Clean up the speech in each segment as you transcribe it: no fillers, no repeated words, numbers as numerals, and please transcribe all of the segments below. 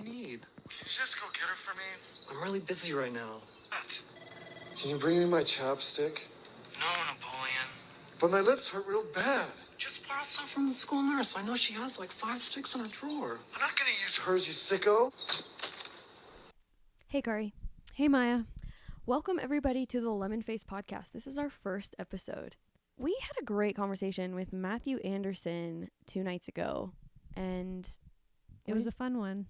need? Can you just go get her for me? I'm really busy right now. What? Can you bring me my chapstick? No, Napoleon. But my lips hurt real bad. Just borrow some from the school nurse. I know she has like 5 sticks in her drawer. I'm not gonna use hers, you sicko. Hey, Kari. Hey, Maya. Welcome, everybody, to the Lemon Face Podcast. This is our first episode. We had a great conversation with Mathew Anderson 2 nights ago, and It was a fun one.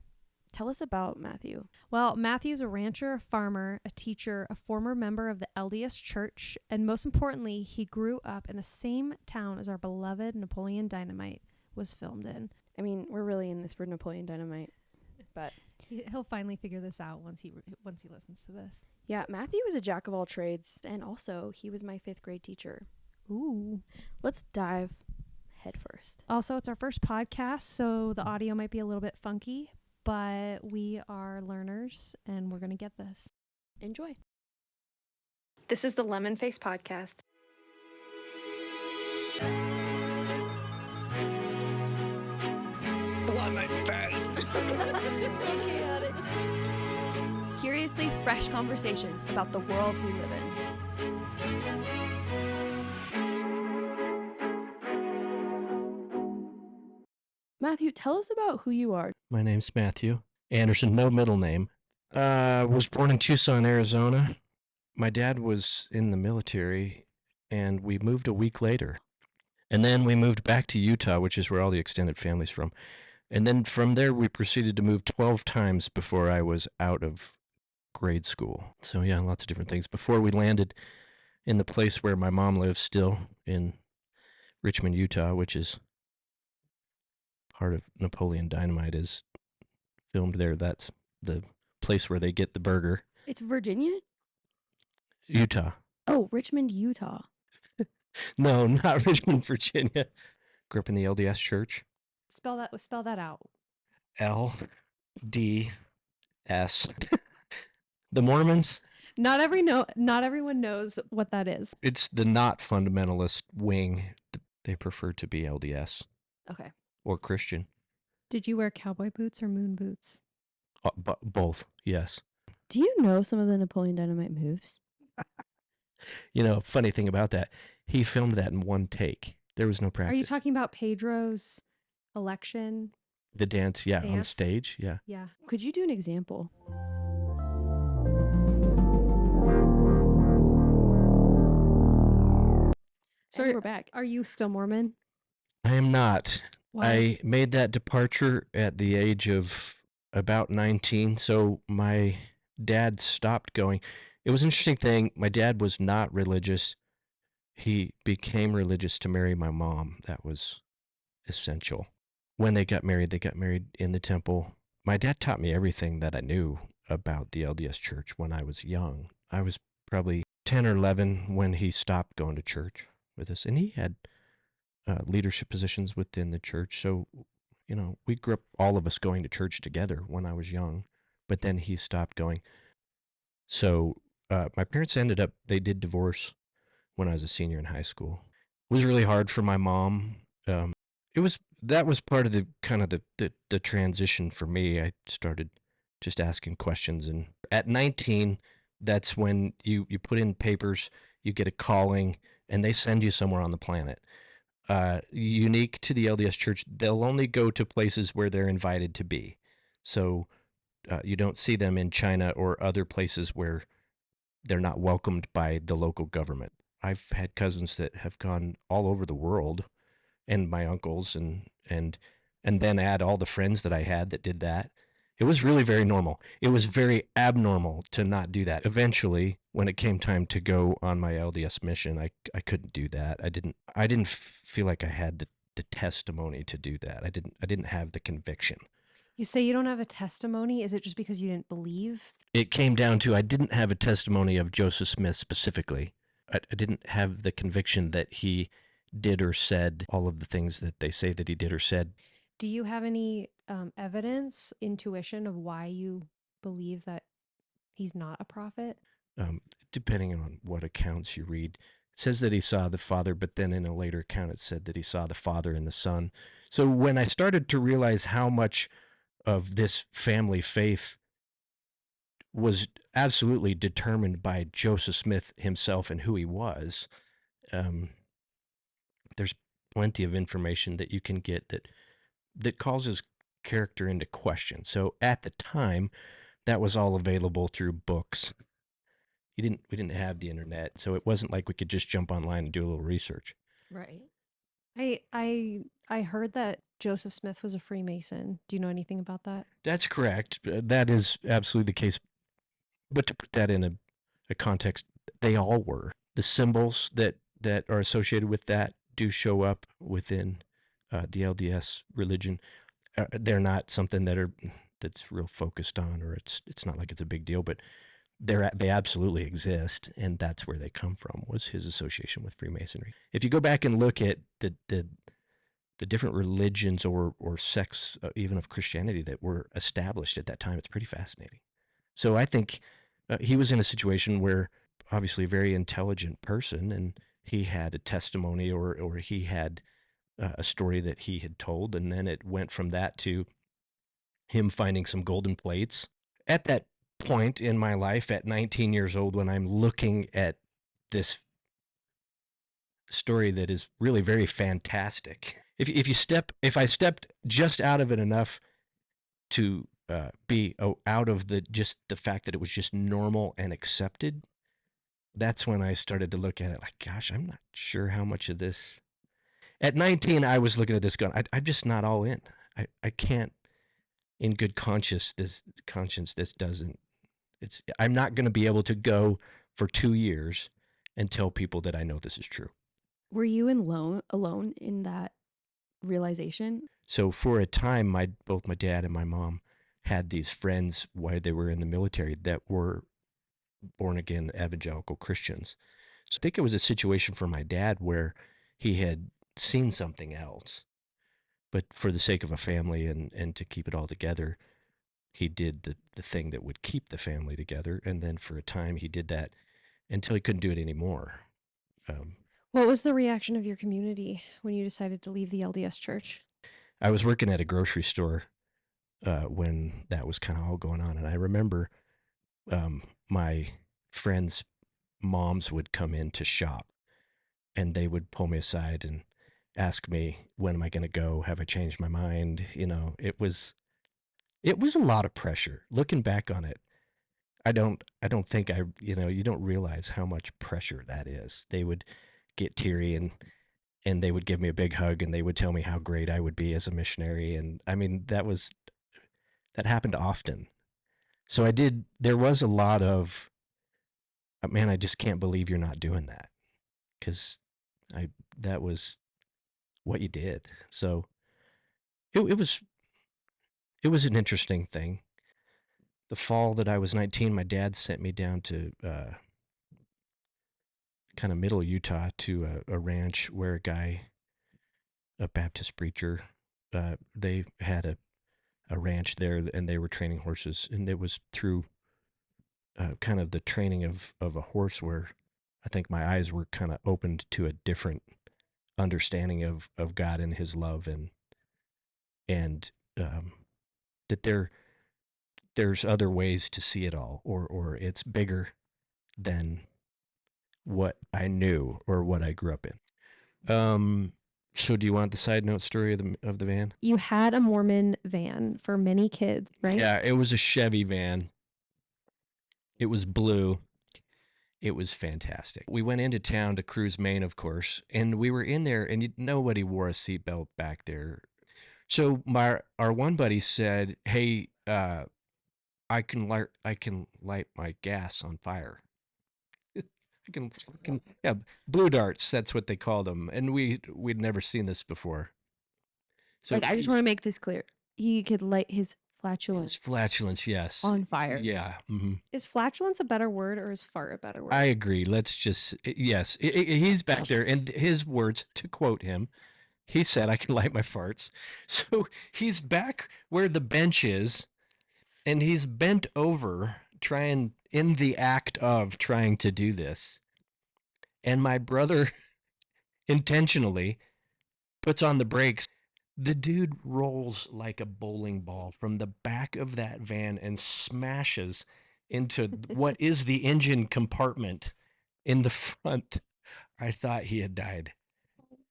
Tell us about Mathew. Well, Matthew's a rancher, a farmer, a teacher, a former member of the LDS church, and most importantly, he grew up in the same town as our beloved Napoleon Dynamite was filmed in. I mean, we're really in this for Napoleon Dynamite, but He'll finally figure this out once he listens to this. yeah, Mathew is a jack of all trades, and also he was my 5th grade teacher. Ooh. Let's dive head first. Also, it's our first podcast, so the audio might be a little bit funky, but we are learners, and we're going to get this. Enjoy. This is the Lemon Face Podcast. Lemon Face. It's so chaotic. Curiously fresh conversations about the world we live in. Mathew, tell us about who you are. My name's Mathew Anderson, no middle name. Was born in Tucson, Arizona. My dad was in the military, and we moved a week later. And then we moved back to Utah, which is where all the extended family's from. And then from there, we proceeded to move 12 times before I was out of grade school. So yeah, lots of different things. Before we landed in the place where my mom lives still, in Richmond, Utah, which is part of Napoleon Dynamite, is filmed there. That's the place where they get the burger. It's Virginia? Utah. Oh, Richmond, Utah. No, not Richmond, Virginia. Grew up in the LDS church. Spell that out. LDS. The Mormons. Not everyone knows what that is. It's the not fundamentalist wing. They prefer to be LDS Okay. or Christian. Did you wear cowboy boots or moon boots? Both, yes. Do you know some of the Napoleon Dynamite moves? You know, funny thing about that, he filmed that in one take. There was no practice. Are you talking about Pedro's election? The dance, yeah, on Dance? stage, yeah. Yeah. Could you do an example? So And we're back. Are you still Mormon? I am not. Why? I made that departure at the age of about 19, so my dad stopped going. It was an interesting thing. My dad was not religious. He became religious to marry my mom. That was essential. When they got married in the temple. My dad taught me everything that I knew about the LDS church when I was young. I was probably 10 or 11 when he stopped going to church with us, and he had leadership positions within the church. So, you know, we grew up, all of us going to church together when I was young, but then he stopped going. So my parents they did divorce when I was a senior in high school. It was really hard for my mom. That was part of the kind of the transition for me. I started just asking questions, and at 19, that's when you put in papers, you get a calling, and they send you somewhere on the planet. Unique to the LDS church, they'll only go to places where they're invited to be. So you don't see them in China or other places where they're not welcomed by the local government. I've had cousins that have gone all over the world, and my uncles, and then add all the friends that I had that did that. It was really very normal. It was very abnormal to not do that. Eventually, when it came time to go on my LDS mission, I couldn't do that. I didn't feel like I had the testimony to do that. I didn't have the conviction. You say you don't have a testimony. Is it just because you didn't believe? It came down to I didn't have a testimony of Joseph Smith specifically. I didn't have the conviction that he did or said all of the things that they say that he did or said. Do you have any evidence, intuition of why you believe that he's not a prophet? Depending on what accounts you read, it says that he saw the Father, but then in a later account it said that he saw the Father and the Son. So when I started to realize how much of this family faith was absolutely determined by Joseph Smith himself and who he was. There's plenty of information that you can get that calls his character into question. So at the time, that was all available through books. We didn't have the internet, so it wasn't like we could just jump online and do a little research. Right. I heard that Joseph Smith was a Freemason. Do you know anything about that? That's correct. That is absolutely the case. But to put that in a context, they all were. The symbols that are associated with that do show up within the LDS religion. They're not something that's real focused on, or it's not like it's a big deal, but they absolutely exist, and that's where they come from, was his association with Freemasonry. If you go back and look at the different religions or sects, even of Christianity, that were established at that time, it's pretty fascinating. So I think he was in a situation where, obviously a very intelligent person, and he had a testimony or he had a story that he had told, and then it went from that to him finding some golden plates. At that point in my life, at 19 years old, when I'm looking at this story that is really very fantastic, if I stepped just out of it enough to be out of just the fact that it was just normal and accepted, that's when I started to look at it like, gosh, I'm not sure how much of this. At 19, I was looking at this going, I'm just not all in. I can't, in good conscience, this doesn't. I'm not going to be able to go for 2 years and tell people that I know this is true. Were you alone in that realization? So for a time, both my dad and my mom had these friends while they were in the military that were born-again evangelical Christians. So I think it was a situation for my dad where he had seen something else, but for the sake of a family and to keep it all together, he did the thing that would keep the family together. And then for a time, he did that until he couldn't do it anymore. What was the reaction of your community when you decided to leave the LDS church? I was working at a grocery store when that was kind of all going on. And I remember my friends' moms would come in to shop, and they would pull me aside and ask me, when am I going to go? Have I changed my mind? It was a lot of pressure. Looking back on it, I don't think you don't realize how much pressure that is. They would get teary and they would give me a big hug, and they would tell me how great I would be as a missionary. And I mean, that happened often. So there was a lot of, man, I just can't believe you're not doing that, because that was what you did. So it was an interesting thing. The fall that I was 19, my dad sent me down to kind of middle Utah to a ranch where a Baptist preacher, they had a ranch there, and they were training horses, and it was through kind of the training of a horse where I think my eyes were kind of opened to a different understanding of God and his love, and that there's other ways to see it all, or it's bigger than what I knew or what I grew up in. So do you want the side note story of the van? You had a Mormon van for many kids, right? Yeah, it was a Chevy van. It was blue. It was fantastic. We went into town to cruise Maine, of course, and we were in there, and nobody wore a seatbelt back there. So our one buddy said, "Hey, I can light my gas on fire." Yeah, blue darts. That's what they called them, and we'd never seen this before. So I just want to make this clear. He could light his flatulence yes, on fire. Yeah. Mm-hmm. Is flatulence a better word, or is fart a better word? I agree. Let's just, yes. He's back there, and his words, to quote him, he said, "I can light my farts." So he's back where the bench is, and he's bent over, in the act of trying to do this. And my brother intentionally puts on the brakes The dude rolls like a bowling ball from the back of that van and smashes into what is the engine compartment in the front. I thought he had died.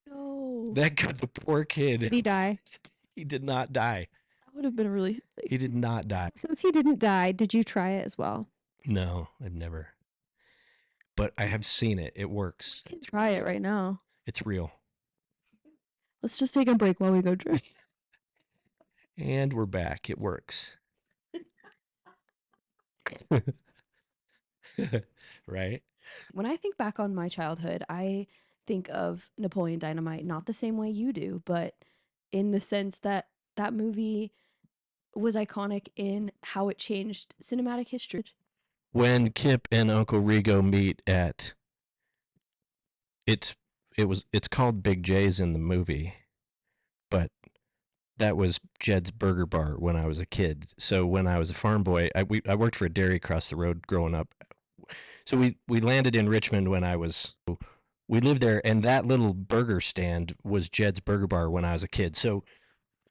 No. That got the poor kid. Did he die? He did not die. That would have been really. He did not die. Since he didn't die, did you try it as well? No, I've never. But I have seen it. It works. I can try it right now. It's real. Let's just take a break while we go drink. And we're back. It works. Right? When I think back on my childhood, I think of Napoleon Dynamite not the same way you do, but in the sense that that movie was iconic in how it changed cinematic history. When Kip and Uncle Rigo meet at it's called Big J's in the movie, but that was Jed's Burger Bar when I was a kid. So when I was a farm boy, I worked for a dairy across the road growing up. So we landed in Richmond when we lived there, and that little burger stand was Jed's Burger Bar when I was a kid. So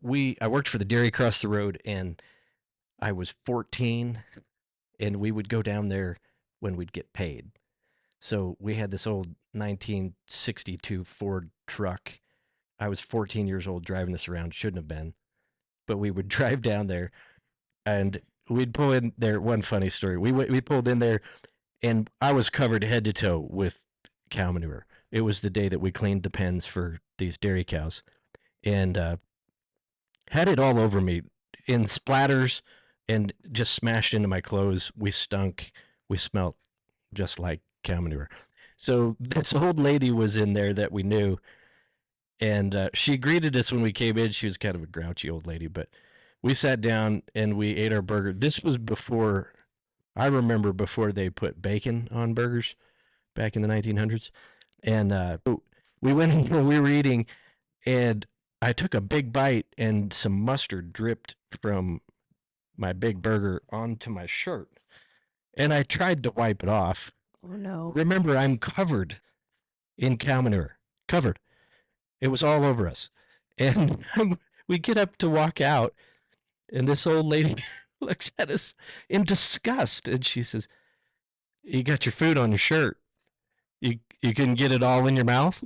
I worked for the dairy across the road, and I was 14, and we would go down there when we'd get paid. So we had this old 1962 Ford truck. I was 14 years old driving this around. Shouldn't have been. But we would drive down there, and we'd pull in there. One funny story. We pulled in there, and I was covered head to toe with cow manure. It was the day that we cleaned the pens for these dairy cows, and had it all over me in splatters and just smashed into my clothes. We stunk. We smelt just like cow manure. So this old lady was in there that we knew, and she greeted us when we came in. She was kind of a grouchy old lady, but we sat down and we ate our burger. This was before, I remember before they put bacon on burgers back in the 1900s. And we went in and we were eating, and I took a big bite, and some mustard dripped from my big burger onto my shirt. And I tried to wipe it off. Oh no. Remember, I'm covered in cow manure. Covered. It was all over us. And we get up to walk out, and this old lady looks at us in disgust, and she says, "You got your food on your shirt. You can get it all in your mouth."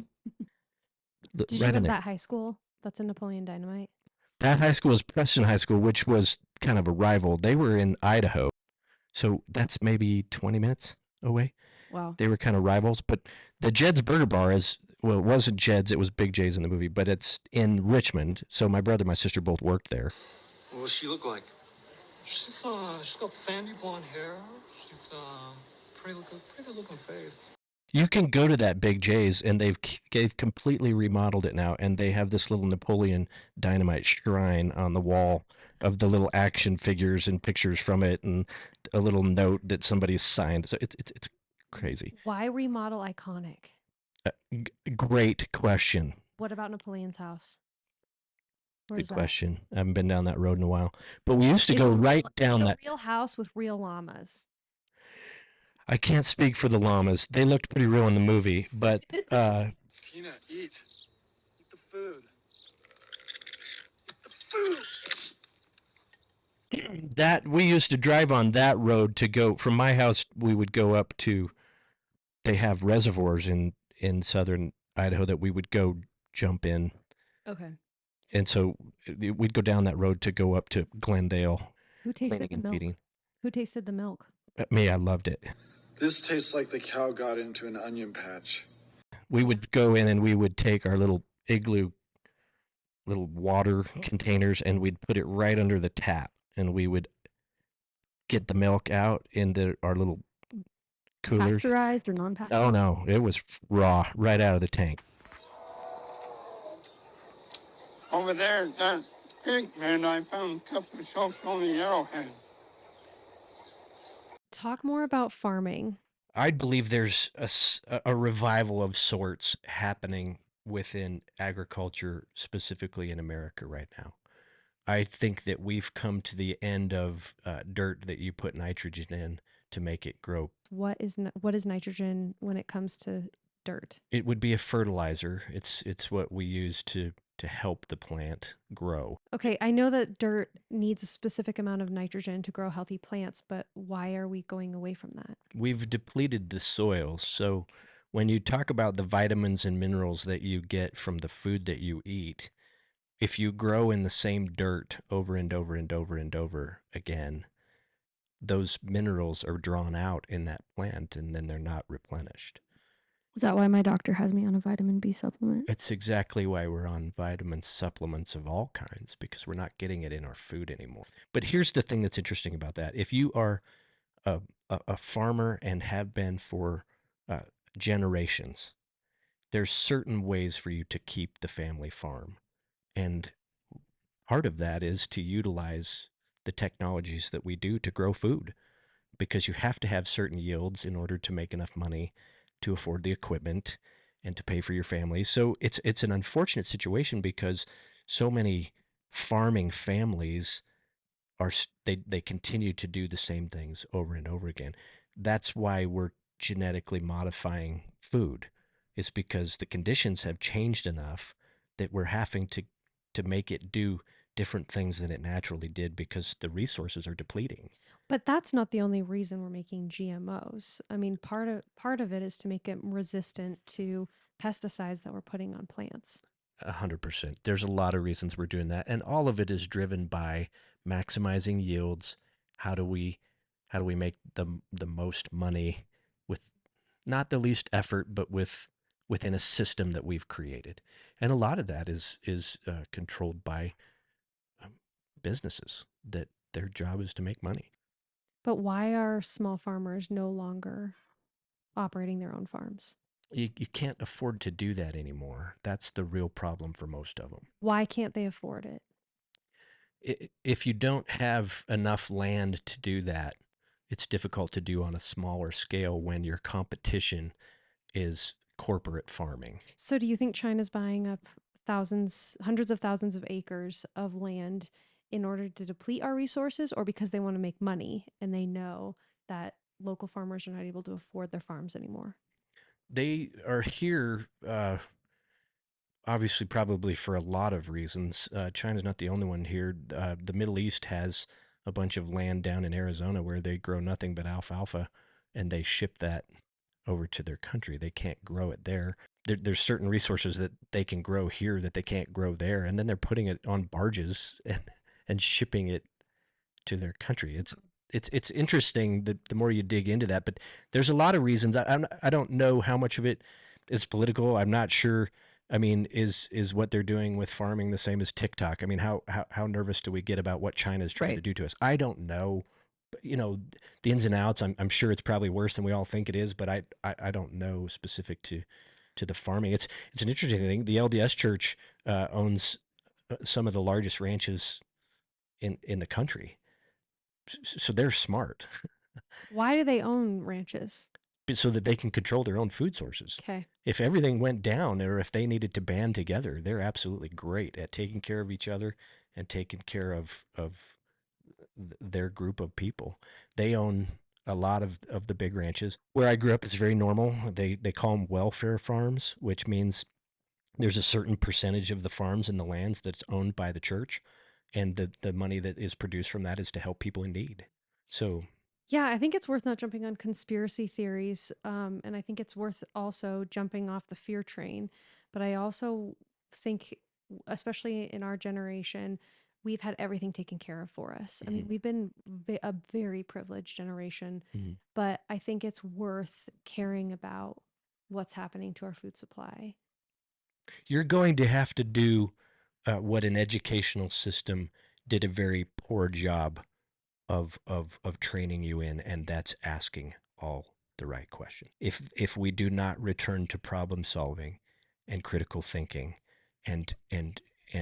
Did you Right go in to there. that high school? That's in Napoleon Dynamite. That high school was Preston High School, which was kind of a rival. They were in Idaho, so that's maybe 20 minutes away. Wow. They were kind of rivals, but the Jed's Burger Bar is, well, it wasn't Jed's, it was Big J's in the movie, but it's in Richmond. So my brother and my sister both worked there. What does she look like? She's got sandy blonde hair. She's pretty good looking face. You can go to that Big J's, and they've completely remodeled it now, and they have this little Napoleon Dynamite shrine on the wall of the little action figures and pictures from it, and a little note that somebody's signed. So it's crazy. Why remodel iconic? Great question. What about Napoleon's house? Where Good is that? question. I haven't been down that road in a while, but we used to Is go it right real- down is it that. a real house with real llamas. I can't speak for the llamas. They looked pretty real in the movie, but Tina, eat. Eat the food. Eat the food. that we used to drive on that road to go from my house. We would go up to. They have reservoirs in southern Idaho that we would go jump in, Okay. and so we'd go down that road to go up to Glendale, Who tasted cleaning the and milk? feeding. Who tasted the milk? Me, I loved it. This tastes like the cow got into an onion patch. We would go in and we would take our little igloo, little water containers, and we'd put it right under the tap, and we would get the milk out in our little coolers. Pasteurized or non-pasteurized? Oh no, it was raw, right out of the tank. Over there at that creek bed, I found a couple of soaps on the arrowhead. Talk more about farming. I believe there's a revival of sorts happening within agriculture, specifically in America right now. I think that we've come to the end of dirt that you put nitrogen in to make it grow. What is nitrogen when it comes to dirt? It would be a fertilizer. It's what we use to to help the plant grow. Okay, I know that dirt needs a specific amount of nitrogen to grow healthy plants, but why are we going away from that? We've depleted the soil. So when you talk about the vitamins and minerals that you get from the food that you eat, if you grow in the same dirt over and over and over and over again, those minerals are drawn out in that plant and then they're not replenished. Is that why my doctor has me on a vitamin B supplement? It's exactly why we're on vitamin supplements of all kinds, because we're not getting it in our food anymore. But here's the thing that's interesting about that. If you are a farmer and have been for uh, generations, there's certain ways for you to keep the family farm. And part of that is to utilize the technologies that we do to grow food, because you have to have certain yields in order to make enough money to afford the equipment and to pay for your family. So it's an unfortunate situation because so many farming families they continue to do the same things over and over again. That's why we're genetically modifying food. It's because the conditions have changed enough that we're having to make it do different things than it naturally did because the resources are depleting. But that's not the only reason we're making GMOs. I mean, part of it is to make it resistant to pesticides that we're putting on plants. 100%. There's a lot of reasons we're doing that, and all of it is driven by maximizing yields. How do we make the most money with not the least effort, but within a system that we've created? And a lot of that is controlled by um, businesses that their job is to make money. But why are small farmers no longer operating their own farms? You can't afford to do that anymore. That's the real problem for most of them. Why can't they afford it? If you don't have enough land to do that, it's difficult to do on a smaller scale when your competition is corporate farming. So do you think China's buying up thousands, hundreds of thousands of acres of land in order to deplete our resources, or because they want to make money and they know that local farmers are not able to afford their farms anymore? They are here, obviously, probably for a lot of reasons. China's not the only one here. The Middle East has a bunch of land down in Arizona where they grow nothing but alfalfa, and they ship that over to their country. They can't grow it there. There's certain resources that they can grow here that they can't grow there, and then they're putting it on barges and shipping it to their country. It's interesting the more you dig into that, but there's a lot of reasons. I don't know how much of it is political. I'm not sure. I mean, is what they're doing with farming the same as TikTok? I mean, how nervous do we get about what China is trying to Right. do to us? I don't know. But, the ins and outs. I'm sure it's probably worse than we all think it is, but I don't know specific to the farming. It's an interesting thing. The LDS Church owns some of the largest ranches in the country, so they're smart, Why do they own ranches? so that they can control their own food sources. Okay. If everything went down or if they needed to band together, they're absolutely great at taking care of each other and taking care of their group of people. They own a lot of the big ranches. Where I grew up is very normal. They call them welfare farms, which means there's a certain percentage of the farms and the lands that's owned by the church, and the money that is produced from that is to help people in need. So Yeah, I think it's worth not jumping on conspiracy theories. And I think it's worth also jumping off the fear train. But I also think, especially in our generation, we've had everything taken care of for us. I mean, mhm, we've been a very privileged generation, mhm. but I think it's worth caring about what's happening to our food supply. You're going to have to do what an educational system did a very poor job of training you in, and that's asking all the right questions. If we do not return to problem solving and critical thinking, and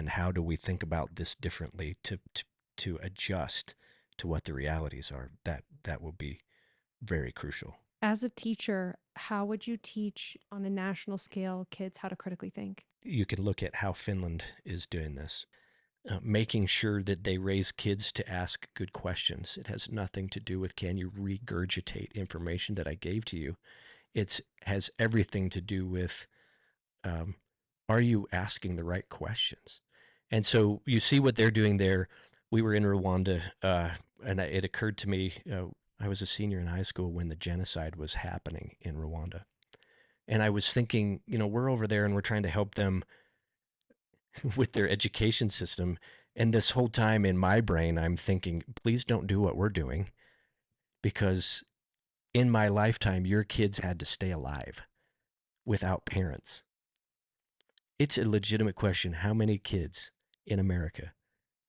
how do we think about this differently to adjust to what the realities are, that will be very crucial. As a teacher, how would you teach on a national scale kids how to critically think? You can look at how Finland is doing this, making sure that they raise kids to ask good questions. It has nothing to do with can you regurgitate information that I gave to you. It has everything to do with um, are you asking the right questions? And so you see what they're doing there. We were in Rwanda, and it occurred to me, I was a senior in high school when the genocide was happening in Rwanda. And I was thinking, we're over there and we're trying to help them with their education system. And this whole time in my brain, I'm thinking, please don't do what we're doing, because in my lifetime, your kids had to stay alive without parents. It's a legitimate question. How many kids in America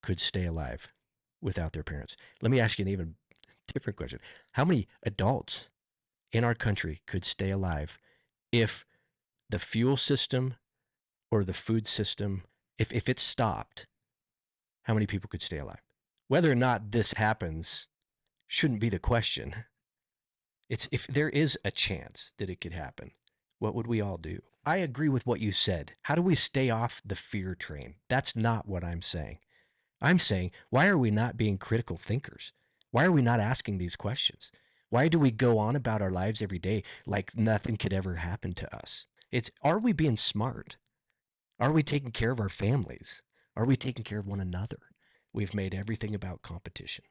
could stay alive without their parents? Let me ask you an even different question. How many adults in our country could stay alive if the fuel system or the food system, if it stopped? How many people could stay alive? Whether or not this happens shouldn't be the question. It's if there is a chance that it could happen, what would we all do? I agree with what you said. How do we stay off the fear train? That's not what I'm saying. I'm saying, why are we not being critical thinkers? Why are we not asking these questions? Why do we go on about our lives every day like nothing could ever happen to us? Are we being smart? Are we taking care of our families? Are we taking care of one another? We've made everything about competition.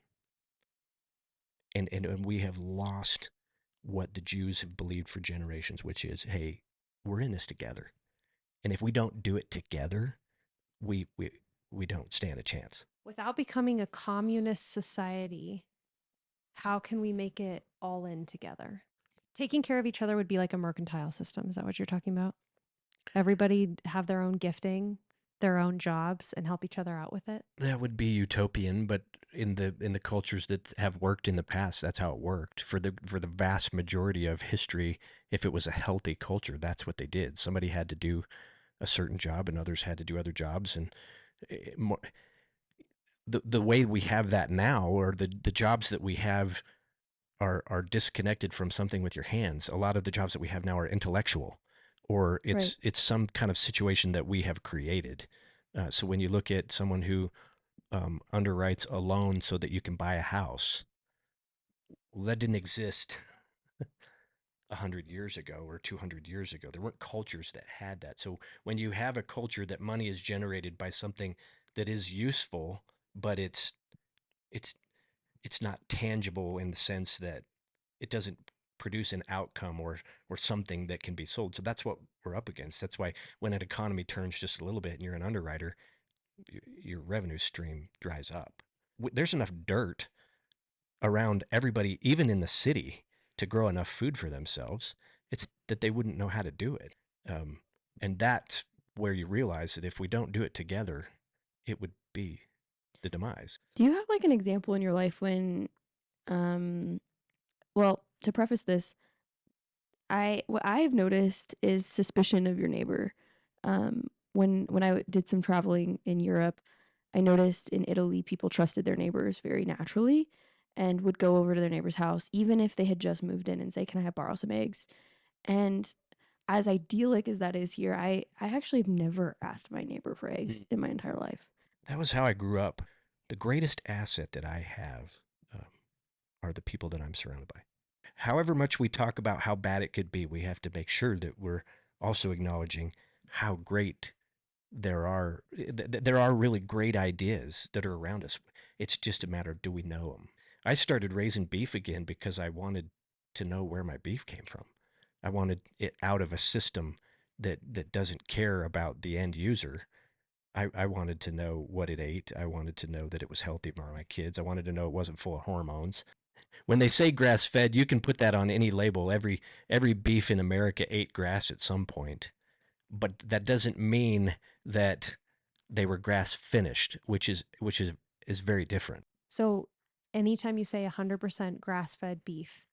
And we have lost what the Jews have believed for generations, which is, hey, we're in this together. And if we don't do it together, we don't stand a chance. Without becoming a communist society, how can we make it all in together? Taking care of each other would be like a mercantile system. Is that what you're talking about? Everybody have their own gifting, their own jobs, and help each other out with it? That would be utopian, but in the cultures that have worked in the past, that's how it worked. For the vast majority of history, if it was a healthy culture, that's what they did. Somebody had to do a certain job and others had to do other jobs. And the way we have that now, or the jobs that we have are disconnected from something with your hands. A lot of the jobs that we have now are intellectual, or it's some kind of situation that we have created. So when you look at someone who underwrites a loan so that you can buy a house, well, that didn't exist 100 years ago or 200 years ago. There weren't cultures that had that. So when you have a culture that money is generated by something that is useful, but it's not tangible in the sense that it doesn't produce an outcome or something that can be sold. So that's what we're up against. That's why when an economy turns just a little bit and you're an underwriter, your revenue stream dries up. There's enough dirt around everybody, even in the city, to grow enough food for themselves. It's that they wouldn't know how to do it. And that's where you realize that if we don't do it together, it would be the demise. Do you have like an example in your life when, well, to preface this, what I have noticed is suspicion of your neighbor. When I did some traveling in Europe, I noticed in Italy people trusted their neighbors very naturally and would go over to their neighbor's house even if they had just moved in and say, "Can I borrow some eggs?" And as idyllic as that is here, I actually have never asked my neighbor for eggs in my entire life. That was how I grew up. The greatest asset that I have are the people that I'm surrounded by. However much we talk about how bad it could be, we have to make sure that we're also acknowledging how great there are really great ideas that are around us. It's just a matter of, do we know them? I started raising beef again because I wanted to know where my beef came from. I wanted it out of a system that doesn't care about the end user. I wanted to know what it ate. I wanted to know that it was healthy for my kids. I wanted to know it wasn't full of hormones. When they say grass fed, you can put that on any label. Every beef in America ate grass at some point, but that doesn't mean that they were grass finished, which is very different. So anytime you say 100% grass-fed beef,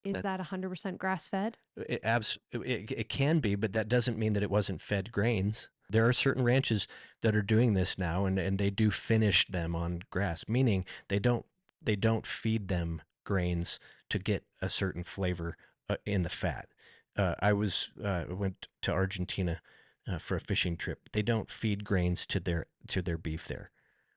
is That- that 100% grass-fed? It can be, but that doesn't mean that it wasn't fed grains. There are certain ranches that are doing this now, and they do finish them on grass, meaning they don't feed them grains to get a certain flavor in the fat. I went to Argentina for a fishing trip. They don't feed grains to their beef there.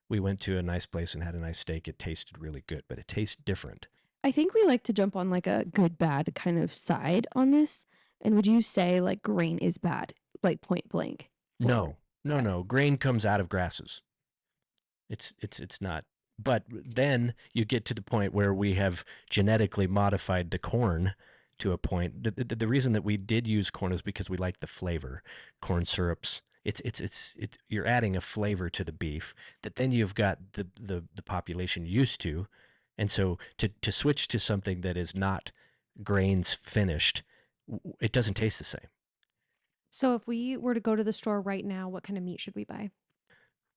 We went to a nice place and had a nice steak. It tasted really good, but it tastes different. I think we like to jump on like a good bad kind of side on this. And would you say like grain is bad, like point blank? No, no. Grain comes out of grasses. It's not. But then you get to the point where we have genetically modified the corn to a point. The reason that we did use corn is because we like the flavor. Corn syrups. You're adding a flavor to the beef that then you've got the population used to, and so to switch to something that is not grains finished, it doesn't taste the same. So if we were to go to the store right now, what kind of meat should we buy?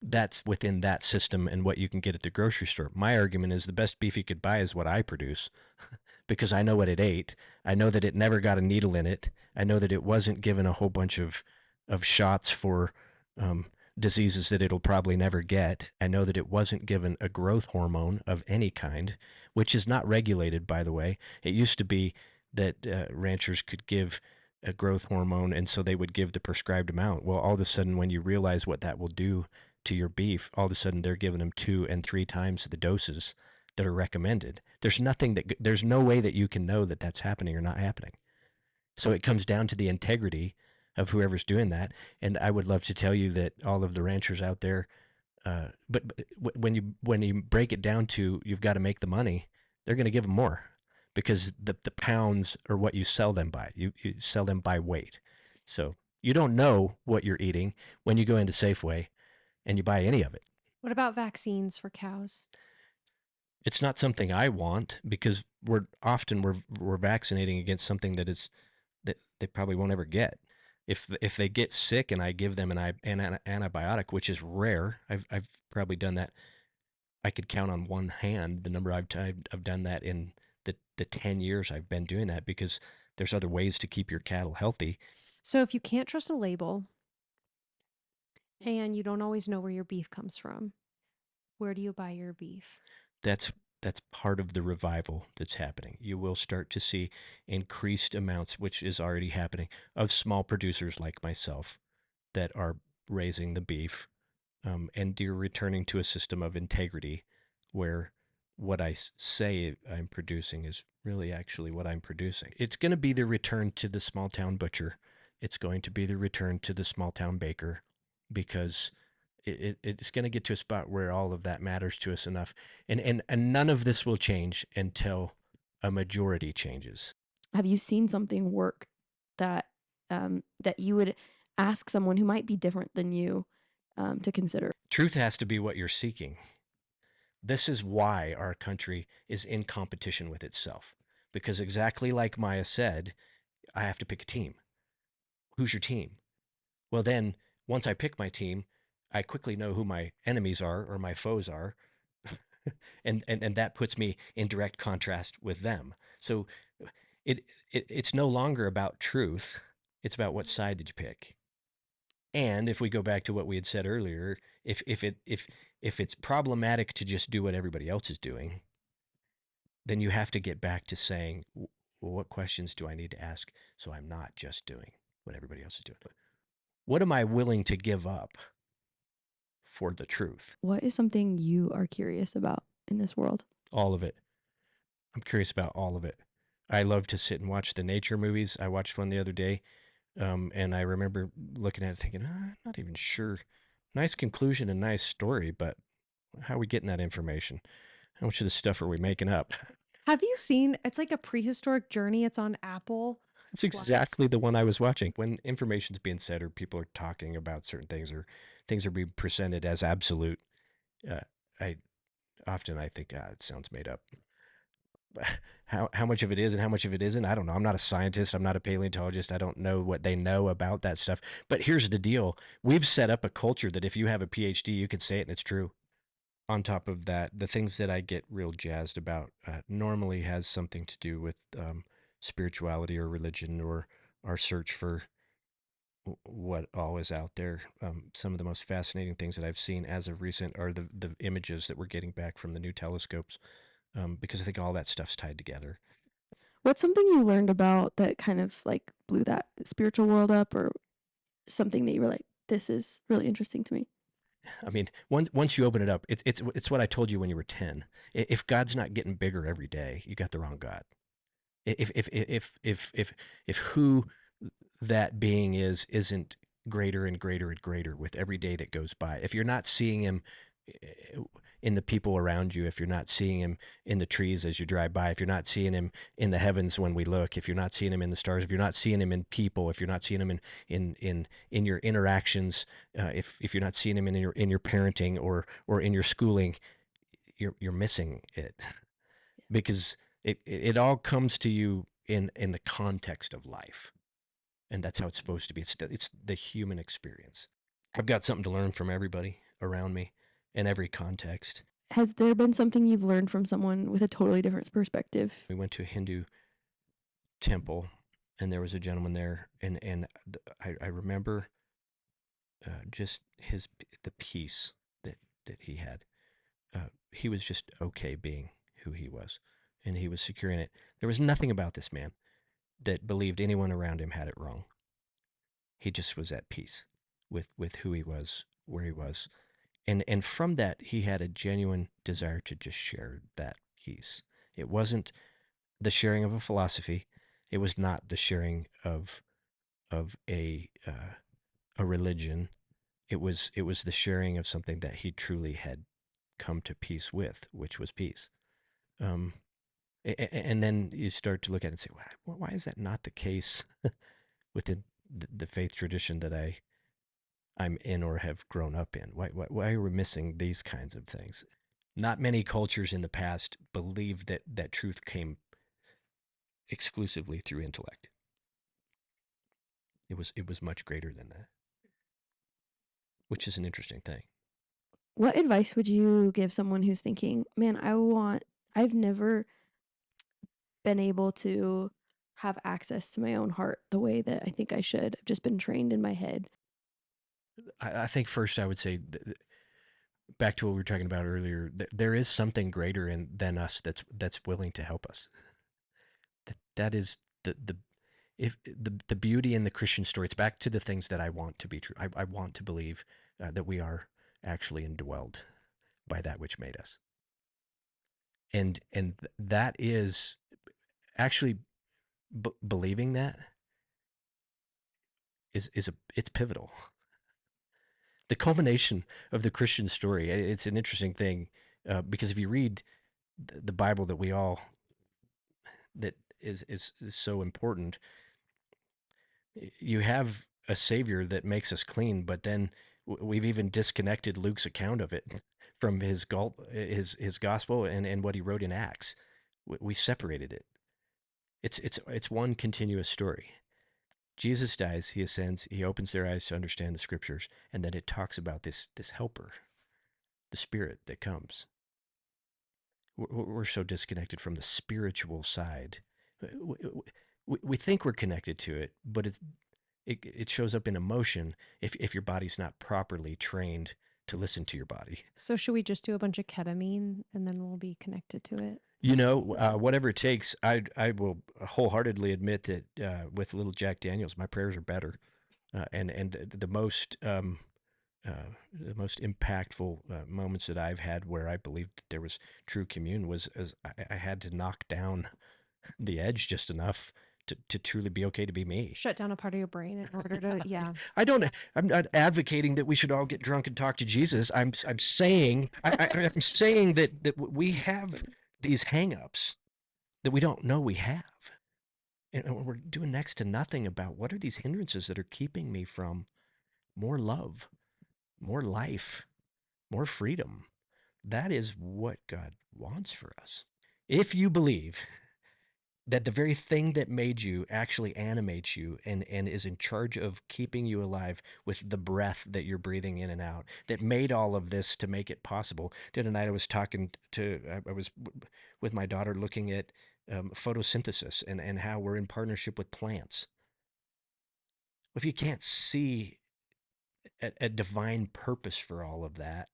That's within that system and what you can get at the grocery store. My argument is the best beef you could buy is what I produce because I know what it ate. I know that it never got a needle in it. I know that it wasn't given a whole bunch of shots for um, diseases that it'll probably never get. I know that it wasn't given a growth hormone of any kind, which is not regulated, by the way. It used to be that ranchers could give a growth hormone, and so they would give the prescribed amount. Well, all of a sudden, when you realize what that will do to your beef, all of a sudden they're giving them 2 and 3 times the doses that are recommended. There's no way that you can know that that's happening or not happening. So it comes down to the integrity of whoever's doing that. And I would love to tell you that all of the ranchers out there, but when you break it down to you've got to make the money, they're going to give them more because the pounds are what you sell them by. You sell them by weight. So you don't know what you're eating when you go into Safeway and you buy any of it. What about vaccines for cows? It's not something I want because we're vaccinating against something that they probably won't ever get. If they get sick and I give them an antibiotic, which is rare, I've probably done that. I could count on one hand the number I've done that in the 10 years I've been doing that because there's other ways to keep your cattle healthy. So if you can't trust a label and you don't always know where your beef comes from, where do you buy your beef? That's part of the revival that's happening. You will start to see increased amounts, which is already happening, of small producers like myself that are raising the beef, and you're returning to a system of integrity where what I say I'm producing is really actually what I'm producing. It's going to be the return to the small town butcher. It's going to be the return to the small town baker because it's going to get to a spot where all of that matters to us enough. And none of this will change until a majority changes. Have you seen something work that that you would ask someone who might be different than you to consider? Truth has to be what you're seeking. This is why our country is in competition with itself. Because exactly like Maya said, I have to pick a team. Who's your team? Well, then once I pick my team, I quickly know who my enemies are or my foes are. and that puts me in direct contrast with them. So it's no longer about truth. It's about what side did you pick. And if we go back to what we had said earlier, if it's problematic to just do what everybody else is doing, then you have to get back to saying, well, what questions do I need to ask so I'm not just doing what everybody else is doing? What am I willing to give up for the truth? What is something you are curious about in this world? All of it. I'm curious about all of it. I love to sit and watch the nature movies. I watched one the other day, and I remember looking at it thinking, I'm not even sure. Nice conclusion and nice story, but how are we getting that information? How much of this stuff are we making up? Have you seen, it's like a prehistoric journey. It's on Apple. It's exactly the one I was watching. When information's being said or people are talking about certain things or things are being presented as absolute, I think it sounds made up. How much of it is and how much of it isn't, I don't know. I'm not a scientist. I'm not a paleontologist. I don't know what they know about that stuff. But here's the deal. We've set up a culture that if you have a PhD, you can say it and it's true. On top of that, the things that I get real jazzed about normally has something to do with spirituality or religion or our search for what all is out there. Some of the most fascinating things that I've seen as of recent are the images that we're getting back from the new telescopes, because I think all that stuff's tied together. What's something you learned about that kind of like blew that spiritual world up, or something that you were like, this is really interesting to me? I mean, once you open it up, it's what I told you when you were 10. If God's not getting bigger every day, you got the wrong God. If who that being isn't greater and greater and greater with every day that goes by. If you're not seeing him in the people around you, if you're not seeing him in the trees as you drive by, if you're not seeing him in the heavens when we look, if you're not seeing him in the stars, if you're not seeing him in people, if you're not seeing him in your interactions, if you're not seeing him in your parenting or in your schooling, you're missing it, because it all comes to you in the context of life, and that's how it's supposed to be. It's the human experience. I've got something to learn from everybody around me in every context. Has there been something you've learned from someone with a totally different perspective? We went to a Hindu temple, and there was a gentleman there, and I remember just the peace that he had. He was just okay being who he was, and he was secure in it. There was nothing about this man that believed anyone around him had it wrong. He just was at peace with who he was, where he was, and from that he had a genuine desire to just share that peace. It wasn't the sharing of a philosophy. It was not the sharing of a religion. It was the sharing of something that he truly had come to peace with, which was peace. Um, and then you start to look at it and say, why is that not the case within the faith tradition that I'm in or have grown up in? Why are we missing these kinds of things? Not many cultures in the past believed that truth came exclusively through intellect. It was much greater than that, which is an interesting thing. What advice would you give someone who's thinking, man, I've never been able to have access to my own heart the way that I think I should. I've just been trained in my head. I think first I would say, back to what we were talking about earlier, there is something greater than us that's willing to help us. That is the beauty in the Christian story. It's back to the things that I want to be true. I want to believe that we are actually indwelled by that which made us, and that is actually believing that it's pivotal. The culmination of the Christian story. It's an interesting thing, because if you read the Bible that is so important, you have a Savior that makes us clean, but then we've even disconnected Luke's account of it from his gospel and what he wrote in Acts. We separated it. It's one continuous story. Jesus dies, he ascends, he opens their eyes to understand the scriptures, and then it talks about this helper, the Spirit that comes. We're so disconnected from the spiritual side. We think we're connected to it, but it shows up in emotion if your body's not properly trained to listen to your body. So should we just do a bunch of ketamine and then we'll be connected to it? Whatever it takes. I will wholeheartedly admit that with little Jack Daniels, my prayers are better, and the most impactful moments that I've had where I believed that there was true communion was as I had to knock down the edge just enough to truly be okay to be me. Shut down a part of your brain in order to, yeah. I'm not advocating that we should all get drunk and talk to Jesus. I'm saying I'm saying that we have these hang-ups that we don't know we have. And we're doing next to nothing about what are these hindrances that are keeping me from more love, more life, more freedom. That is what God wants for us. If you believe that the very thing that made you actually animates you and is in charge of keeping you alive with the breath that you're breathing in and out, that made all of this to make it possible. The other night I was with my daughter looking at photosynthesis and how we're in partnership with plants. If you can't see a divine purpose for all of that,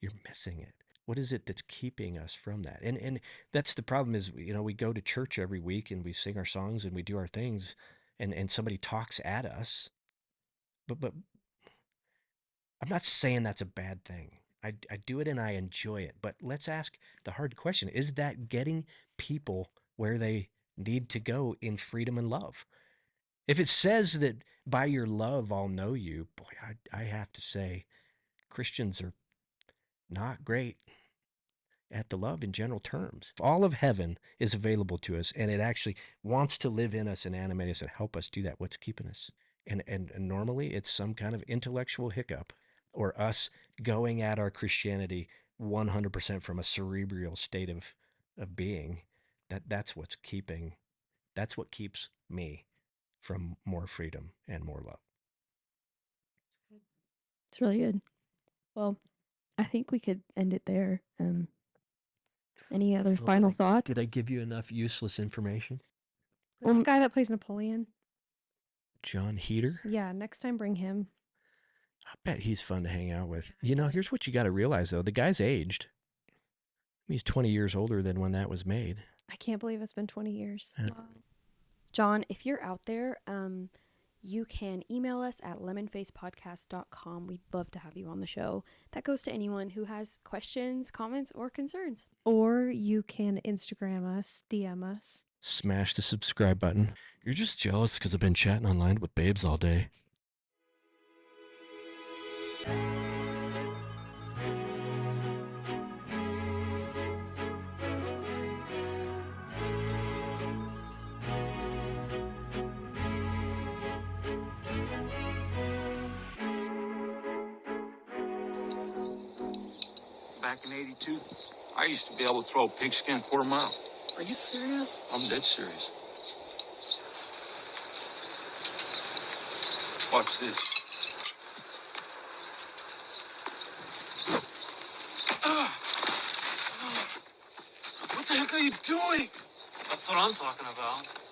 you're missing it. What is it that's keeping us from that? And that's the problem is, we go to church every week and we sing our songs and we do our things and somebody talks at us. But I'm not saying that's a bad thing. I do it and I enjoy it. But let's ask the hard question. Is that getting people where they need to go in freedom and love? If it says that by your love I'll know you, boy, I have to say Christians are not great at the love in general terms. All of heaven is available to us, and it actually wants to live in us and animate us and help us do that. What's keeping us? And normally it's some kind of intellectual hiccup or us going at our Christianity 100% from a cerebral state of being. That's what keeps me from more freedom and more love. It's really good. Well, I think we could end it there. Any other final thoughts? Did I give you enough useless information? There's the guy that plays Napoleon. John Heater? Yeah, next time bring him. I bet he's fun to hang out with. You know, here's what you got to realize, though. The guy's aged. He's 20 years older than when that was made. I can't believe it's been 20 years. John, if you're out there, you can email us at lemonfacepodcast.com. We'd love to have you on the show. That goes to anyone who has questions, comments, or concerns. Or you can Instagram us, DM us. Smash the subscribe button. You're just jealous because I've been chatting online with babes all day. Back in '82, I used to be able to throw a pigskin quarter mile. Are you serious? I'm dead serious. Watch this. What the heck are you doing? That's what I'm talking about.